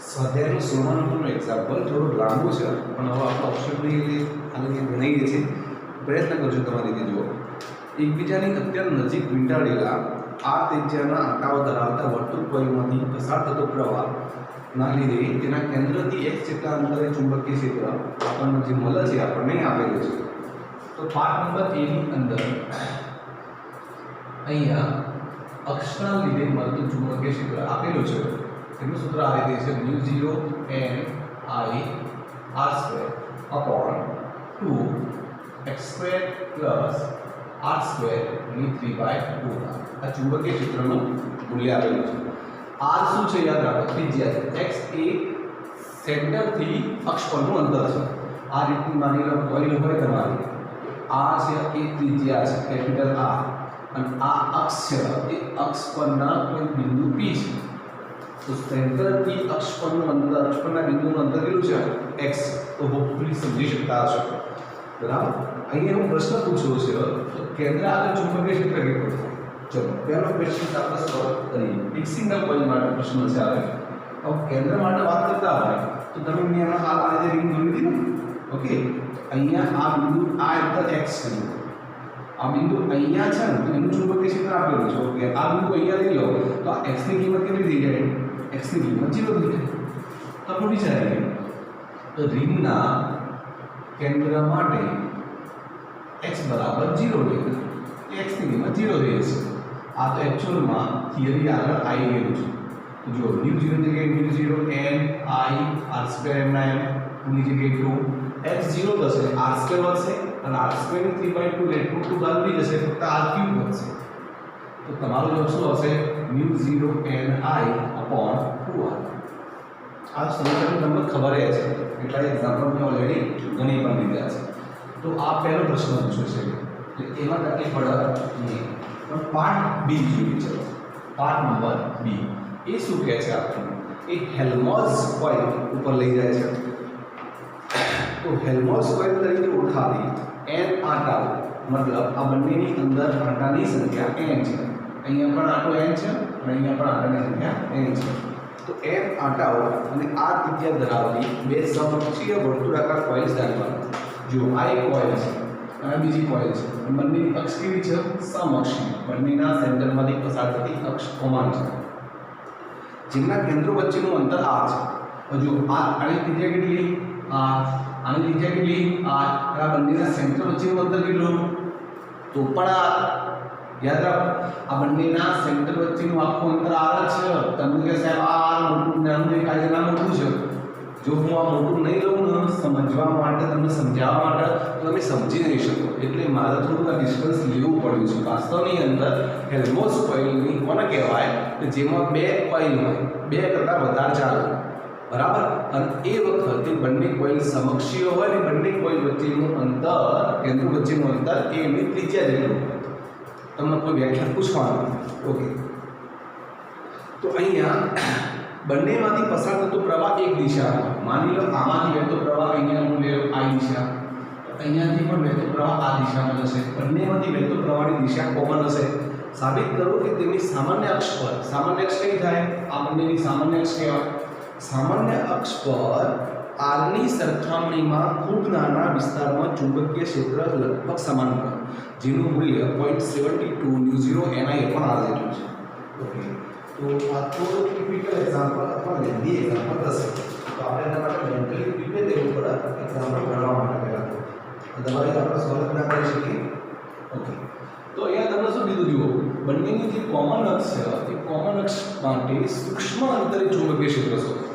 સ્વાધ્યાયનું 16 નંબરનું એક્ઝામ્પલ થોડું લાંબુ છે પણ હવે આપણે ઓપ્શનની આની ગણાવીએ છીએ. પ્રયત્ન કરજો તમારી રીતે જુઓ. એકબીજાની અત્યંત નજીક વીંટાળેલા આ ત્રિજ્યાના આંટાઓ ધરાવતા વર્તુળ કોઇલમાંથી પસાર થતો પ્રવાહના લીધે તેના કેન્દ્રથી x જેટલા અંતરે ચુંબકીય ક્ષેત્ર આપણને જે મળે છે આપણને આપેલું છે. તો પાર્ટ નંબર A ની અંદર અહીંયા અક્ષના લીધે મળતું ચુંબકીય ક્ષેત્ર આપેલું છે. એનું સૂત્ર આ રીતે છે μ0 n I r² upon 2x² plus r² ની 3/2. આ ચુંબકીય ક્ષેત્રનું મૂલ્ય આપેલું છે. r શું છે યાદ રાખો, ત્રિજ્યા છે. x એ સેન્ટરથી અક્ષ પરનું અંતર છે. આ રીતની માની લો કોઇલ હોય તમારી, આ છે એ ત્રિજ્યા છે કેપિટલ R, અને આ અક્ષ છે એ અક્ષ પરના કોઈ બિંદુ P છે. તો સેન્ટરથી અક્ષ પરનું અંતર, અક્ષ પરના બિંદુનું અંતર કેટલું છે? x. તો હોપફુલી સમજી શકતા હશો, બરાબર. અહીંયા હું પ્રશ્ન પૂછ્યો છે તો કેન્દ્ર આગળ ચુંબકીય ક્ષેત્ર કેટલું છે? ચલો પહેલો ક્વેશ્ચન આપણે સોલ્વ કરીએ. એક સિંગલ કોઇલ માટે પ્રશ્ન છે આવે. તો કેન્દ્ર માટે વાત કરતા હોય તો તમે મેં આ રીતે રિંગ દોરી દીધી ને, ઓકે. અહીંયા આ બિંદુ, આ અંતર x છે, આ બિંદુ અહીંયા છે ને, તો એનું ચુંબકીય ક્ષેત્ર આપેલું છે. ઓકે, આ બિંદુ અહીંયા લઈ લો તો આ x ની કિંમત કેટલી થઈ જાય? x ની કિંમત 0 થઈ જાય. તો આપણે વિચારીએ તો રિંગના કેન્દ્ર માટે x બરાબર 0 લઈએ, x ની કિંમત 0 થઈ જશે. આ તો એકચ્યુઅલમાં થિયરી આગળ આવી ગયું છે. તો જો μ0 જગ્યાએ μ0 n I r² ના m, ની જગ્યાએ 2 x 0 થશે, r² વધશે અને r² ની 3/2 એટલે 2 બાદ થઈ જશે, ફક્ત r³ વધશે. તો તમારો જવાબ શું હશે? μ0 n I upon 2r. આ સમીકરણ તમને ખબર જ છે, કેટલા એક્ઝામ્પલ મેં ઓલરેડી ગણી પણ લીધા છે. તો આ પહેલો પ્રશ્ન પૂછ્યો છે એટલે એમાં તકલીફ પડે નહીં. પણ પાર્ટ બી જોઈએ. ચલો પાર્ટ નંબર બી એ શું કહે છે આપણને? એ હેલ્મહોલ્ટ્ઝ કોઇલ ઉપર લઈ જાય છે. તો હેલ્મહોલ્ટ્ઝ કોઇલ તરીકે ઓળખાતી n આંટા, મતલબ આ બંનેની અંદર આંટાની સંખ્યા n છે. અહીંયા પણ આંટો n છે અને અહીંયા પણ આંટાની સંખ્યા n છે. તો n આંટાઓ અને આ ત્રિજ્યા ધરાવતી બે સમકક્ષીય વર્તુળાકાર કોઇલ્સ ધરાવતા. જો આ એક કોઇલ છે અને બીજી કોઇલ છે, અને બંનેની અક્ષ કેવી છે? સમઅક્ષી. બંનેના સેન્ટરમાંથી પસાર થતી અક્ષ સમાન છે, જેમના કેન્દ્રો વચ્ચેનું અંતર r છે. જો આની ત્રિજ્યા કેટલી? r. આની ત્રિજ્યા કેટલી? r. આ બંનેના સેન્ટર વચ્ચેનું અંતર કેટલું? તો પણ યાદ રાખો, આ બંનેના સેન્ટર વચ્ચેનું આખું અંતર r જ છે. તમે કહે સાહેબ આ r મોટું નાનું દેખાય છે, ના મોટું છે. જો હું આ મોટું નહીં લઉં ને સમજવા માટે, તમને સમજાવવા માટે, તો તમે સમજી નહીં શકો. એટલે મારે થોડું આ ડિસ્ટન્સ લેવું પડ્યું છે. વાસ્તવની અંદર હેલ્મહોલ્ટ્ઝ કોઇલની કોને કહેવાય? કે જેમાં બે કોઇલ હોય, બે કરતાં વધારે ચાલે, બરાબર. અને એ વખતે બંને કોઇલ સમકક્ષીય હોય ને બંને કોઇલ વચ્ચેનું અંતર, કેન્દ્ર વચ્ચેનું અંતર એ એની ત્રિજ્યા જેટલું હોય. તમને કોઈ વ્યાખ્યા પૂછવાનું, ઓકે. તો અહીંયા બંનેમાંથી પસાર થતો પ્રવાહ એક દિશામાં, માની લો આમાંથી વહેતો પ્રવાહ અહીંયા હું લઈ લઉં આ દિશા, તો અહીંયાથી પણ વહેતો પ્રવાહ આ દિશામાં જશે. બંનેમાંથી વહેતો પ્રવાહની દિશા કોમન હશે. સાબિત કરો કે તેની સામાન્ય અક્ષ પર, સામાન્ય અક્ષ કઈ થાય? આ બંનેની સામાન્ય અક્ષ કહેવાય. સામાન્ય અક્ષ પર r ની સરખામણીમાં ખૂબ નાના વિસ્તારમાં ચુંબકીય ક્ષેત્ર લગભગ સમાન હોય, જેનું મૂલ્ય 0.72 μ0 ni પણ r જેટલું છે. ઓકે, તો આ તો ટિપિકલ એક્ઝામ્પલ અથવા લેન્ધી એક્ઝામ્પલ થશે. તો આપણે એના માટે મેન્ટલી પ્રિપેર રહેવું પડે એક્ઝામ્પલ ગણવા માટે પહેલાં. તમારે આપણે સોલ્વ ના કરી શકીએ. ઓકે, તો અહીંયા તમને શું કીધું? જુઓ, બંનેની જે કોમન અક્ષ છે એ કોમન અક્ષ માટે સૂક્ષ્મ અંતરે ચુંબકીય ક્ષેત્ર શોધો.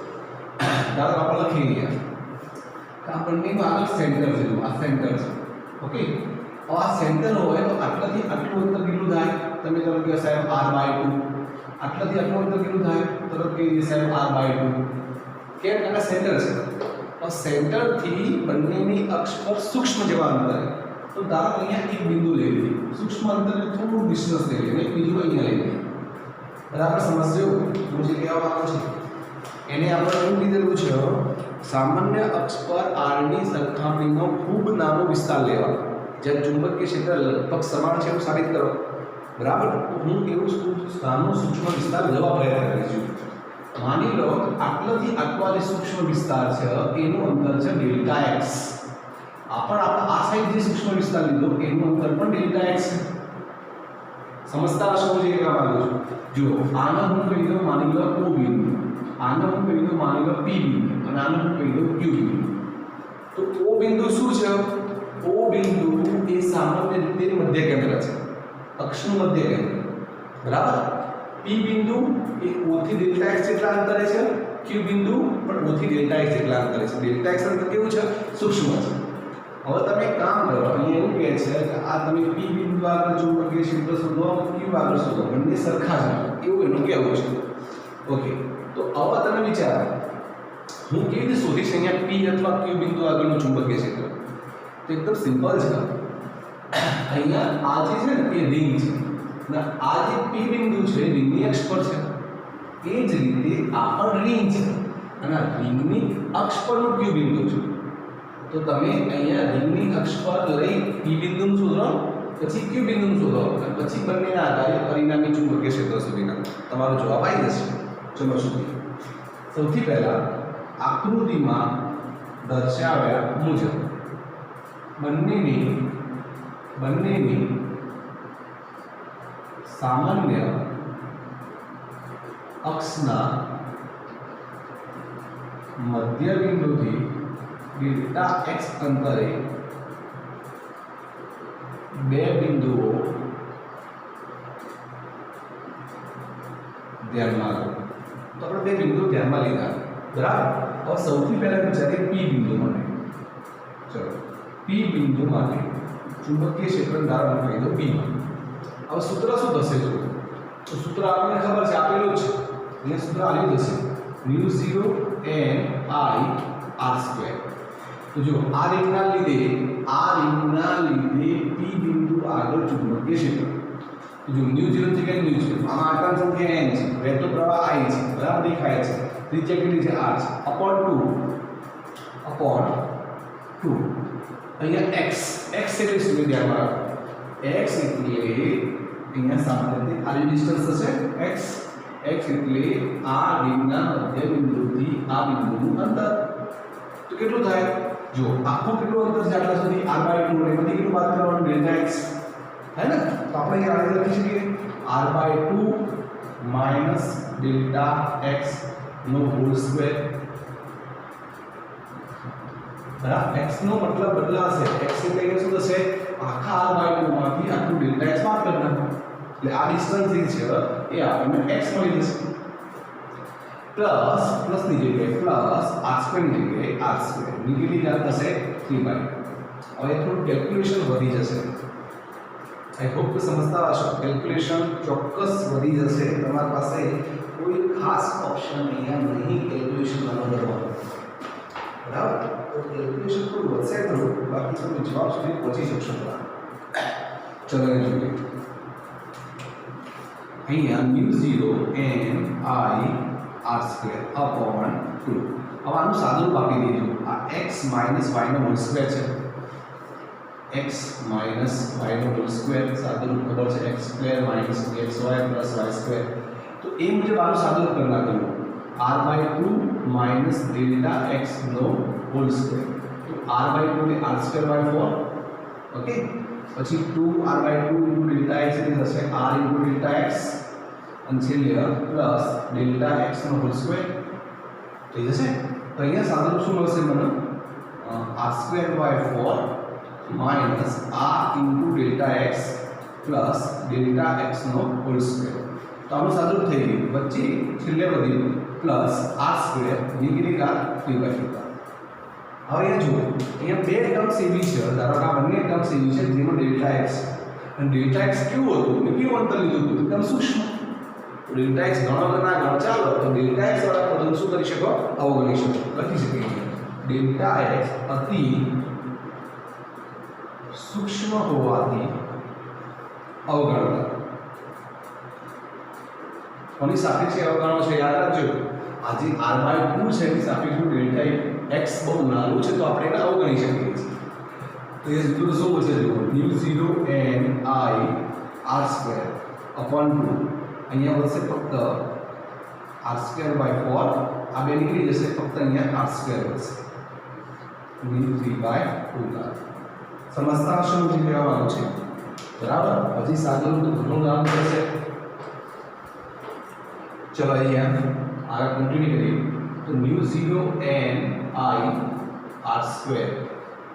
દાખલા આપણે લખી રહ્યા આ બંનેનું આગળ સેન્ટર છે. જો આ સેન્ટર છે, ઓકે. આ સેન્ટર હોય તો આટલાથી આટલું અંતર કેટલું થાય? તમે તરત કહો સાહેબ r/2. આટલાથી આટલું અંતર કેટલું થાય? તરત કહી સાહેબ r/2. કેમ? કારણ સેન્ટર છે. આ સેન્ટરથી બંનેની અક્ષ પર સૂક્ષ્મ જેવા અંતરે, તો ધારો અહીંયા એક બિંદુ લઈ લઈએ, સૂક્ષ્મ અંતરે થોડું ડિસ્ટન્સ લઈ લઈએ, બીજું અહીંયા લઈ લઈએ, બરાબર. સમજજો હું જે કહેવા માંગુ છું એને આપણે એવું કીધેલું છે, સામાન્ય અક્ષ પર r ની સરખામણીમાં ખૂબ નાનો વિસ્તાર લેવાનો, જ્યાં ચુંબકીય ક્ષેત્ર લગભગ સમાન છે એવું સાબિત કરો, બરાબર. હું એવું નાનો સૂક્ષ્મ વિસ્તાર લેવા પ્રયત્ન કરીશું. માની લો આટલાથી આટલો જે સૂક્ષ્મ વિસ્તાર છે એનું અંતર છે ડેલ્ટા એક્સ. આ પણ આપણે આ સાઈડ જે સૂક્ષ્મ વિસ્તાર લીધો એનું અંતર પણ ડેલ્ટા એક્સ છે. સમજતા હશો હું જે કહેવા માંગુ છું. જો આને હું કહી દઉં માની લો O બિંદુ, આને હું કહી દઉં માની લો P બિંદુ અને આને હું કહી દઉં Q બિંદુ. તો O બિંદુ શું છે? O બિંદુ એ સામાન્ય રીતે મધ્ય કેન્દ્ર છે, અક્ષનું મધ્ય કેન્દ્ર, બરાબર. P બિંદુ એ O થી ડેલ્ટા x જેટલા અંતરે છે, Q બિંદુ પણ O થી ડેલ્ટા x જેટલા અંતરે છે. ડેલ્ટા x અંતર કેવું છે? સૂક્ષ્મ છે. હવે તમે એક કામ કરો, અહીંયા એવું કહે છે કે આ તમે P બિંદુ આગળ ચુંબકીય ક્ષેત્ર શોધો, Q આગળ શોધો, બંને સરખા છે એવું એનું કહેવું છે. ઓકે, તો હવે તમે વિચારો હું કેવી રીતે શોધીશ અહીંયા P અથવા Q બિંદુ આગળનું ચુંબકીય ક્ષેત્ર? તો એકદમ સિમ્પલ છે. અહીંયા આ જે છે ને એ રિંગ છે ને આ જે P બિંદુ છે રિંગની અક્ષ પર છે, એ જ રીતે આ પણ રિંગ છે અને રિંગની અક્ષ પરનું Q બિંદુ છે. તો તમે અહીંયા રિંગની અક્ષ પર લઈ P બિંદુનું શોધો, પછી Q બિંદુનું શોધો અને પછી બંનેના આધારે પરિણામી ચુંબકીય ક્ષેત્ર શોધી નાખો. તમારો જવાબ આવી જશે. ચલો શોધીએ. સૌથી પહેલા આકૃતિમાં દર્શાવ્યા મુજબ બંનેની સામાન્ય અક્ષના મધ્ય બિંદુથી ડેલ્ટા x અંતરે બે બિંદુઓ ધ્યાનમાં લો. તો આપણે બે બિંદુઓ ધ્યાનમાં લીધા, બરાબર. હવે સૌથી પહેલા વિચારીએ P બિંદુ માટે. ચલો P બિંદુ માટે ચુંબકીય ક્ષેત્ર ધારો કહી દો P. હવે સૂત્ર શું થશે? જો તો સૂત્ર આપણને ખબર છે, આપેલું છે. અહીંયા સૂત્ર આલ્યું થશે μ0 n I r². તો જો આ રીતના લીધે P બિંદુ આગળ ચુંબકીય ક્ષેત્ર. તો જો μ0 જગ્યાએ μ0, આમાં આંતર સંખ્યા n છે, વહેતો પ્રવાહ I છે, બરાબર દેખાય છે, ત્રિજ્યા કેટલી છે? r છે, અપોન 2 અહીંયા x એટલે શું ધ્યાનમાં રાખો? x એટલે અહીંયા સામાન્ય રીતે આ ડિસ્ટન્સ હશે x એટલે આ રિંગના મધ્ય બિંદુથી આ બિંદુનું અંતર. તો કેટલું થાય? જો આખું કેટલું અંતર છે આટલા સુધી? r/2. એમાંથી કેટલું બાદ કરવાનું? ડેલ્ટા x, હે ને? તો આપણે અહીંયા આને લખી શકીએ r/2 માઈનસ ડેલ્ટા x નો હોલ સ્ક્વેર. બરાબર, x નો મતલબ બદલાશે. x એટલે કે શું થશે? આખા r/2 માંથી આખું ડેલ્ટા x બાદ કરી નાખો એટલે આ ડિસ્ટન્સ જે છે એ આપણને x મળી જશે. પ્લસ ની જગ્યાએ પ્લસ r² ની જગ્યાએ r². ની કેટલી ઘાત થશે? 3/2. હવે થોડું કેલ્ક્યુલેશન વધી જશે. આઈ હોપ કે સમજતા હશો. કેલ્ક્યુલેશન ચોક્કસ વધી જશે. તમારી પાસે કોઈ ખાસ ઓપ્શન અહીંયા નહીં કેલ્ક્યુલેશન કરવાનો, બરાબર. તો કેલ્ક્યુલેશન થોડું વધશે ખરું, બાકી તમે જવાબ સુધી પહોંચી શકશો. ચલો જોઈએ. અહીંયા μ0 n I r² અપોન 2. હવે આનું સાદું રૂપ આપી દઈશું. આ x માઈનસ y નો હોલ સ્ક્વેર છે. x માઈનસ y નો હોલ સ્ક્વેર સાદું રૂપ ખબર છે, x² minus 2xy plus y². તો એ મુજબ આનું સાદું રૂપ કરી નાખેલું r/2 માઈનસ ડેલ્ટા x નો હોલ સ્ક્વેર. તો r/2 એટલે r²/4. ઓકે, પછી 2r/2 ડેલ્ટા x એટલે થશે r ડેલ્ટા x અને છેલ્લે પ્લસ ડેલ્ટા x નો હોલ સ્ક્વેર થઈ જશે. તો અહીંયા સાદું શું મળશે મને? r²/4 minus r delta x plus delta x નો હોલ સ્ક્વેર. તો આનું સાદું થઈ ગયું. વચ્ચે છેલ્લે વધ્યું પ્લસ r² ની કેટલી ઘાત? 3/2. હવે અહીંયા જુઓ, અહીંયા બે ટર્મ્સ એવી છે, ધારો કે આ બંને ટર્મ્સ એવી છે જેમાં ડેલ્ટા x અને ડેલ્ટા x કેવું હતું? મેં કેવું અંતર લીધું હતું? એકદમ સૂક્ષ્મ. ડેલ્ટા x ગણો કે ના ગણો ચાલો, તો ડેલ્ટા x વાળા પદોને શું કરી શકો? અવગણી શકો. લખી શકીએ ડેલ્ટા x અતિ સૂક્ષ્મ હોવાથી અવગણતા. કોની સાપેક્ષે અવગણો છે? યાદ રાખજો, આજે r/2 છે એની સાપેક્ષમાં ડેલ્ટા x બહુ નાનું છે તો આપણે એને અવગણી શકીએ છીએ. તો એ સૂત્ર શું છે? જુઓ μ0 n I r² અપોન 2. અહીંયા વધશે ફક્ત r²/4 આ બે નીકળી જશે, ફક્ત અહીંયા r² વધશે (3/2). સમજતા હશો જે કહેવાનું છે, બરાબર? હજી સાદું તો ઘણું કામ કરશે. ચલો અહીંયા આગળ કન્ટિન્યુ કરીએ તો μ0 n I r²,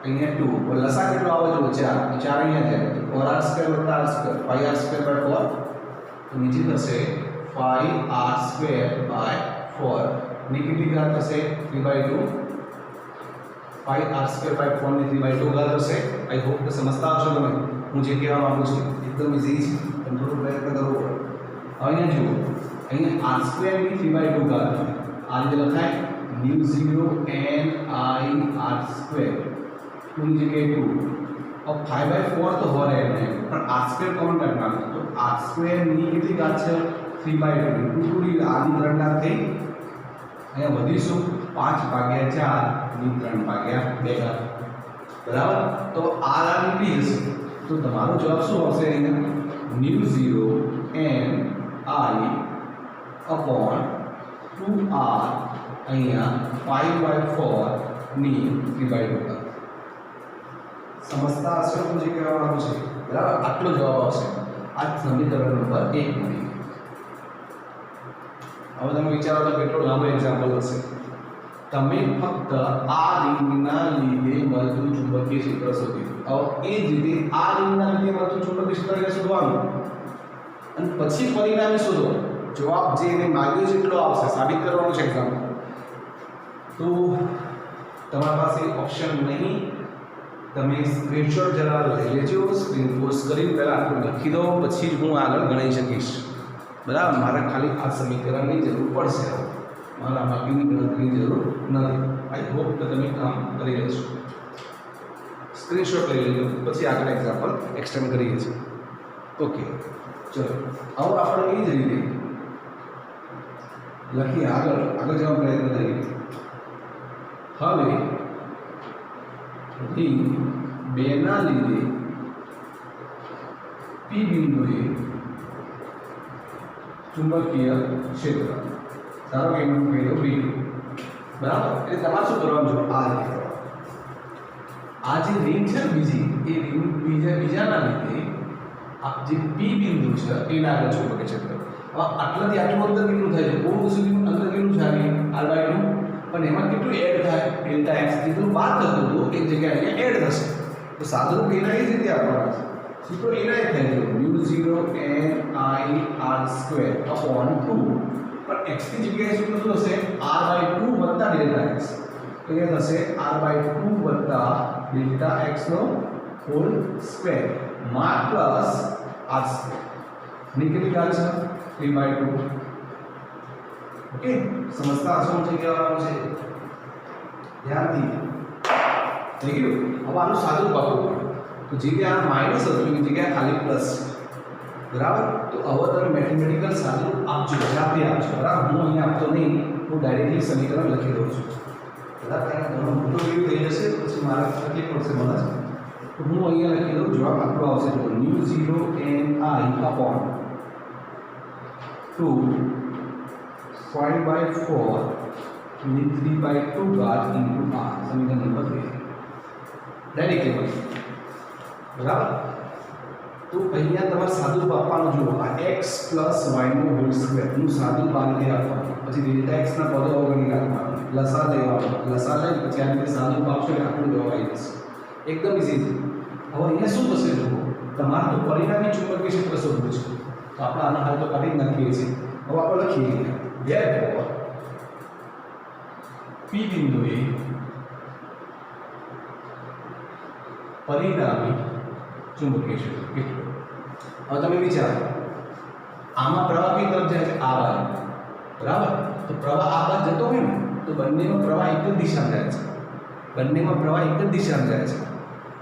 અહીંયા 2 લસા કેટલો આવે છે? 4 અહીંયા જાય તો 4r² + r², 5r²/4 તો નીચે થશે 5r²/4 ની કેટલી ઘાત થશે? 3/2. 5r²/4 ની 3/2 ઘાત હશે. આઈ હોપ કે સમજતા હશો તમે હું જે કહેવા માંગુ છું. એકદમ ઈઝી છે, તમે થોડો પ્રયત્ન કરવો પડે. અહીંયા જુઓ, અહીંયા r² ની 3/2 ઘાત આ રીતે લખાય μ0 n I r², 2 ની જગ્યાએ 2. अब 5/4 तो हो रहे हैं पर r² कौन करना है तो r² ની કેટલી ઘાત છે? 3/2. 2 ની આની 3 ઘાત થઈ, અહીંયા વધીશું 5/4 ની 3/2 ઘાત, બરાબર? તો r નીકળી જશે. તો તમારો જવાબ શું આવશે? અહીંયા μ0 n I/2r અહીંયા 5/4 ની 3/2 ઘાત. સમજતા હશો તો જે કહેવાનું છે, બરાબર? આટલો જવાબ આવશે. આ સમીકરણ નંબર 1 મળી. હવે તમે વિચારો તો કેટલો લાંબો એક્ઝામ્પલ હશે. તમે ફક્ત આ રિંગના લીધે મળતું ચુંબકીય ક્ષેત્ર શોધી દો. હવે એ જ રીતે આ રિંગના લીધે મળતું ચુંબકીય ક્ષેત્ર શોધવાનું અને પછી પરિણામી શોધો. જવાબ જે એને માગ્યો છે એટલો આવશે. સાબિત કરવાનું છે એક્ઝામ્પલ. તો તમારી પાસે ઓપ્શન નહીં, તમે સ્ક્રીનશોટ જરા લઈ લેજો. સ્ક્રીન પોઝ કરીને પહેલાં આટલું લખી દો, પછી જ હું આગળ ગણી શકીશ, બરાબર? મારે ખાલી આ સમીકરણની જરૂર પડશે, મારા બાકીની ગણતરીની જરૂર નથી. આઈ હોપ કે તમે કામ કરી લેશો. સ્ક્રીનશોટ લઈ લેજો, પછી આગળ એક્ઝામ્પલ એક્સટેન્ડ કરીએ છીએ. ઓકે, ચલો હવે આપણે એ જ રીતે લખીએ, આગળ જવા પ્રયત્ન કરીએ. હવે રિંગ 2 ના લીધે P બિંદુએ ચુંબકીય ક્ષેત્ર, ધારો કે એનું કહી દો V2, બરાબર? એટલે તમારે શું કરવાનું છે? આ જે રિંગ છે ને બીજી, એ રિંગ બીજાના લીધે આ જે P બિંદુ છે એના આગળ ચુંબકીય ક્ષેત્ર. હવે આટલાથી આટલું અંતર કેટલું થાય છે? બહુ સુધીનું અંતર કેટલું છે? r/2. પણ એમાં કેટલું એડ થાય? Δx જેટલું બાદ થતું હતું એક જગ્યાએ અહીંયા એડ થશે. તો સાદુરૂપ એના એ જ રીતે આપવાના છે. સૂત્રો એના જ થાય છે μ0 n I r²/2. પણ x ની જગ્યાએ સૂત્ર શું હશે? r/2 વત્તા Δx. તો એ થશે r/2 વત્તા Δx નો હોલ સ્ક્વેર માં પ્લસ r². ની કેટલી ઘાત છે? 3/2. ઓકે, સમજતા હશો છે કહેવાનું છે? ધ્યાનથી થઈ ગયું. હવે આનું સાદું આપવું પડે. તો જે કે આ માઇનસ હતું એની જગ્યાએ ખાલી પ્લસ, બરાબર? તો હવે તમે મેથેમેટિકલ સાદું આપજો, જાતે આપજો, બરાબર? હું અહીંયા આપતો નહીં, હું ડાયરેક્ટલી સમીકરણ લખી દઉં છું, બરાબર? કારણ ઘણો મોટો વિડીયો થઈ જશે, પછી મારે તકલીફ પડશે મને. તો હું અહીંયા લખી દઉં, જવાબ આટલો આવશે. તો μ0 n I/2 5/4 ની 3/2 ઘાત ઇન્ટુ r, સમીકરણ નંબર 2 ડાયરેક્ટલી બની, બરાબર? તો અહીંયા તમારે સાદુરૂપ આપવાનું જુઓ, આ x + y નો હોલ સ્ક્વેર નું સાદુરૂપ આ રીતે આપવાનું. પછી Δx ના પદો અવગણી રાખવાનું, લસા લેવાનું, લસા લઈ પછી આ રીતે સાદુરૂપ આપશો એટલે આટલું જવાબ આવી જશે. એકદમ ઈઝી છે. હવે અહીંયા શું થશે જુઓ, તમારે તો પરિણામી ચુંબકીય ક્ષેત્ર શોધવું છે. તો આપણે આના હાલ તો કાઢી જ નાખીએ છીએ. હવે આપણે લખીએ therefore P બિંદુએ પરિણામી ચુંબકીય ક્ષેત્ર કેટલું? હવે તમે વિચારો, આમાં પ્રવાહ કઈ તરફ જાય છે? આ બાજુ, બરાબર? તો પ્રવાહ આ બાજુ જતો હોય ને તો બંનેમાં પ્રવાહ એક જ દિશામાં જાય છે. બંનેમાં પ્રવાહ એક જ દિશામાં જાય છે.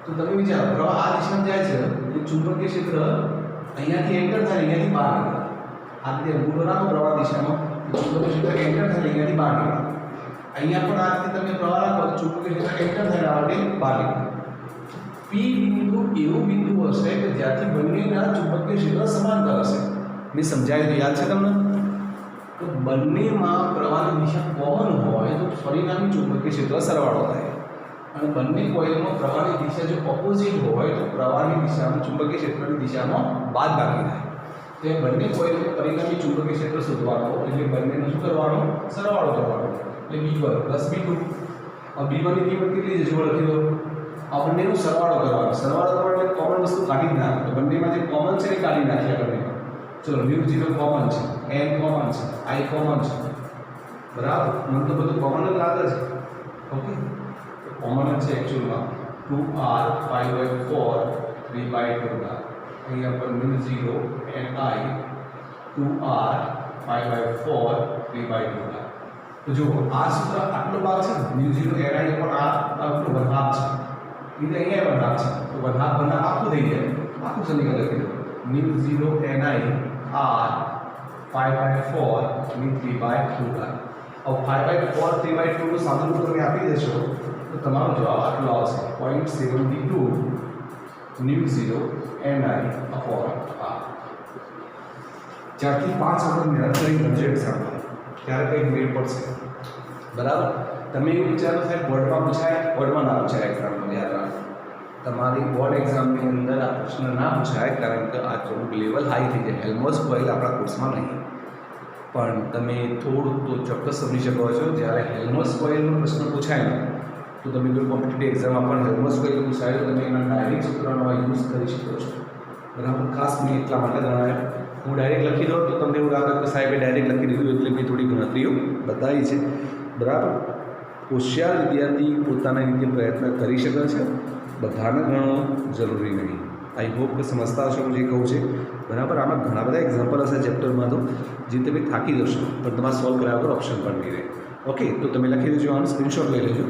તો તમે વિચારો, પ્રવાહ આ દિશામાં જાય છે એટલે ચુંબકીય ક્ષેત્ર અહીંયાથી એન્ટર થાય, અહીંયાથી બહાર નીકળે. આ રીતે અંગૂઠો રાખો પ્રવાહ દિશામાં, ચુંબકીય ક્ષેત્ર એન્ટર થાય, અહીંયાથી બહાર નીકળે. અહીંયા પણ આ રીતે તમે પ્રવાહ રાખો તો ચુંબકીય ક્ષેત્ર એન્ટર થાય આ રીતે બહાર નીકળે. P બિંદુ એવું બિંદુ હશે કે જ્યાંથી બંનેના ચુંબકીય ક્ષેત્ર સમાંતર હશે. મેં સમજાવ્યું, યાદ છે તમને? તો બંનેમાં પ્રવાહની દિશા કોમન હોય તો પરિણામી ચુંબકીય ક્ષેત્ર સરવાળો થાય, અને બંને કોઇલમાં પ્રવાહની દિશા જો ઓપોઝિટ હોય તો પ્રવાહની દિશામાં ચુંબકીય ક્ષેત્રની દિશામાં બાદબાકી થાય. તો એ બંને કોઇલમાં પરિણામી ચુંબકીય ક્ષેત્ર શોધવાનો એટલે બંનેનો શું કરવાનો? સરવાળો કરવાનો. એટલે B1 પ્લસ B2. अब B1 ની કિંમત કેટલી છે જો લખી દો. આ બંનેનો સરવાળો કરવાનો. સરવાળો કરવા એટલે કોમન વસ્તુ કાઢી જ નાખો. તો બંનેમાં જે કોમન છે એ કાઢી નાખીએ બંને. ચલો μ0 કોમન છે, n કોમન છે, i કોમન છે, બરાબર. મને તો બધું કોમન જ લાગે છે. ઓકે, તો કોમન જ છે એકચ્યુઅલમાં 2r 5/4 3/2 ના અહીંયા પર μ0 n i 2r 5/4 3/2 ના. તો જો આ સૂત્ર આટલો ભાગ છે μ0 n i ઉપર r આટલો વનહાફ છે, એટલે અહીંયા વનહાફ છે, તો વનહાફ વનહાફ આખું થઈ જાય. આખું સમીકરણ લખી દો μ0 n i r 5/4 3/2 ના. अब 5/4 3/2 નું સાદુરૂપ તમે આપી દેશો તો તમારો જવાબ આટલો આવશે 0.72 μ0 n i upon r. 4 થી 5 વખત મહેનત કરી ગણજો એક્ઝામમાં, ત્યારે કંઈક મેળ પડશે. બરાબર. તમે એવું વિચારો સાહેબ બોર્ડમાં પૂછાય, બોર્ડમાં ના પૂછાય, એક્ઝામમાં યાદ રાખો. તમારી બોર્ડ એક્ઝામની અંદર આ પ્રશ્ન ના પૂછાય કારણ કે આ થોડુંક લેવલ હાઈ થઈ જાય. હેલ્મહોલ્ટ્ઝ કોઇલ આપણા કોર્સમાં નહીં, પણ તમે થોડુંક તો ચોક્કસ સમજી શકો છો. જ્યારે હેલ્મહોલ્ટ્ઝ કોઇલનો પ્રશ્ન પૂછાય ને તો તમે કોઈ કોમ્પિટિટિવ એક્ઝામમાં પણ હેલ્મહોલ્ટ્ઝ કોઇલ પૂછાય તો તમે એના ડાયરેક્ટ સૂત્રનો યુઝ કરી શકો છો. બરાબર. ખાસ મેં એટલા માટે જણાવ્યા. હું ડાયરેક્ટ લખી દઉં તો તમને એવું લાગે કે સાહેબે ડાયરેક્ટ લખી દીધું એટલે મેં થોડી ગણતરીઓ બતાવી છે. બરાબર. હોશિયાર વિદ્યાર્થી પોતાના રીતે પ્રયત્ન કરી શકે છે, બધાને ગણવો જરૂરી નહીં. આઈ હોપ કે સમજતા હશો હું જે કહું છે. બરાબર. આમાં ઘણા બધા એક્ઝામ્પલ હશે ચેપ્ટરમાં તો જે તમે થાકી જશો, પણ તમારે સોલ્વ કર્યા વગર ઓપ્શન પણ નહીં રહે. ઓકે, તો તમે લખી દેજો, આનો સ્ક્રીનશોટ લઈ લેજો.